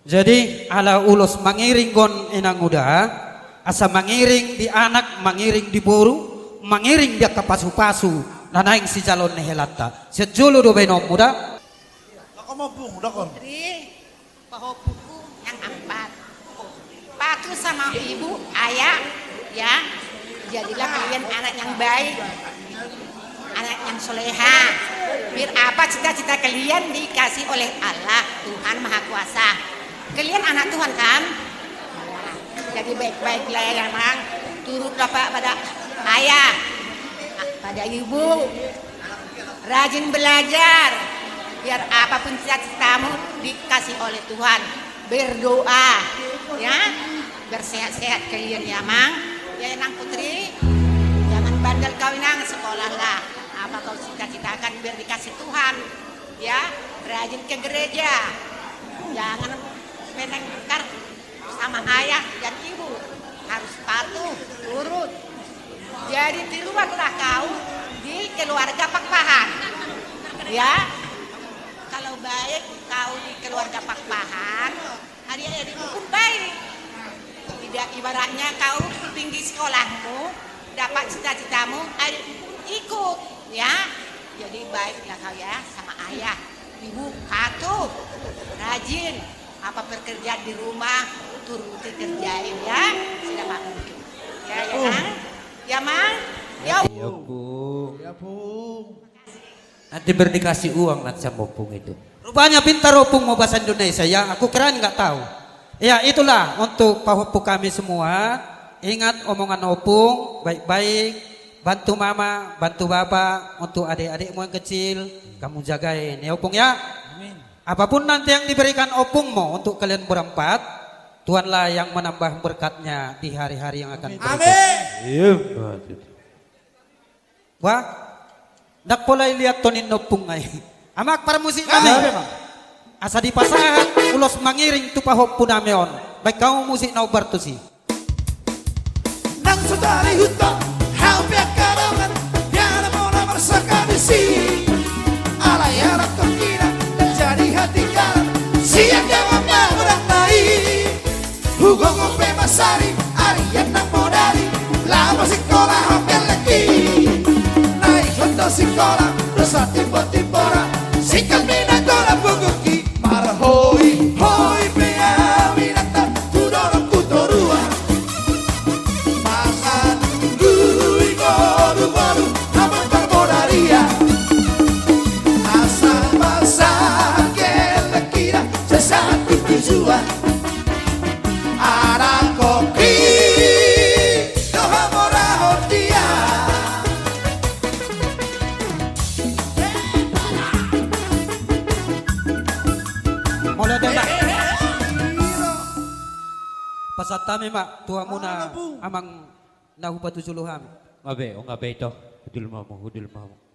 Jadi ala ulos mangiring gon inang uda, asa mangiring di anak, mangiring di boru, mangiring dia ke pasu-pasu, nanaing si calon nehelata. Sejulu do benom muda. Ako mo pung, dakon. Putri, pahopuku yang empat. Patuh sama ibu, ayah, ya. Jadilah kalian anak yang baik, anak yang soleha. Biar apa cita-cita kalian dikasih oleh Allah, Tuhan Maha Kuasa. Kalian anak Tuhan kan? Jadi baik-baiklah ya mang. Turutlah Pak pada ayah, pada ibu. Rajin belajar. Biar apapun cita-citamu dikasih oleh Tuhan. Berdoa, ya. Bersehat-sehat kalian ya mang. Ya Nang Putri, jangan bandel kau Nang, sekolah lah. Apa kau cita-citakan biar dikasih Tuhan, ya. Rajin ke gereja. Jangan menengkar sama ayah dan ibu, harus patuh, urut. Jadi tiruanlah kau di keluarga Pakpahan, ya. Kalau baik kau di keluarga Pakpahan, adik-adik pun baik. Tidak ibaratnya kau tinggi sekolahmu, dapat cita-citamu, adik pun ikut, ya. Jadi baiklah kau ya sama ayah, ibu, patuh, rajin. Apa pekerjaan di rumah turuti kerjain ya, siapa mungkin. Ya ya Mang, ya Mang, ya Pung. Ya pung. Nanti berdikasih uang nanti sama Pung itu. Rupanya pintar Opung mau bahasa Indonesia ya, aku kira nggak tahu. Ya itulah untuk pahopu kami semua. Ingat omongan Opung baik-baik, bantu mama, bantu bapak, untuk adik-adikmu yang kecil kamu jagain ya Opung ya. Amin. Apapun nanti yang diberikan Opungmu untuk kalian berempat, Tuhanlah yang menambah berkatnya di hari-hari yang akan berikut. Amin. Wah, dak polai lihat tonin Opung ay. Amak para musik kami. Asa di pasahan ulos mangiring tu pahop punameon. Baik kau musik na ubartusi. Nang sadari hutan, hampir karangan, yana mo na marsakadisi. Alayara terkira, jadi hati kanan, siang jangan orang lain. Hugo ngope masari, arian nang modali, lama sekolah hampir lagi. Naik hotel sekolah, dosa timpo-timpora, sikap minatola buguki, marah hoi, hoi pea minata, tudorong kutorua. Makan gui goru-goru, aman bermodalia. Asal masak kira-kira, sesatu tujuan. Ada kopi, doha morah dia. Mulai tembak. Pasatami mak tua muna amang nahubatu suluham. Ngabe, o ngabe ito. Hudul mo, hudul mo.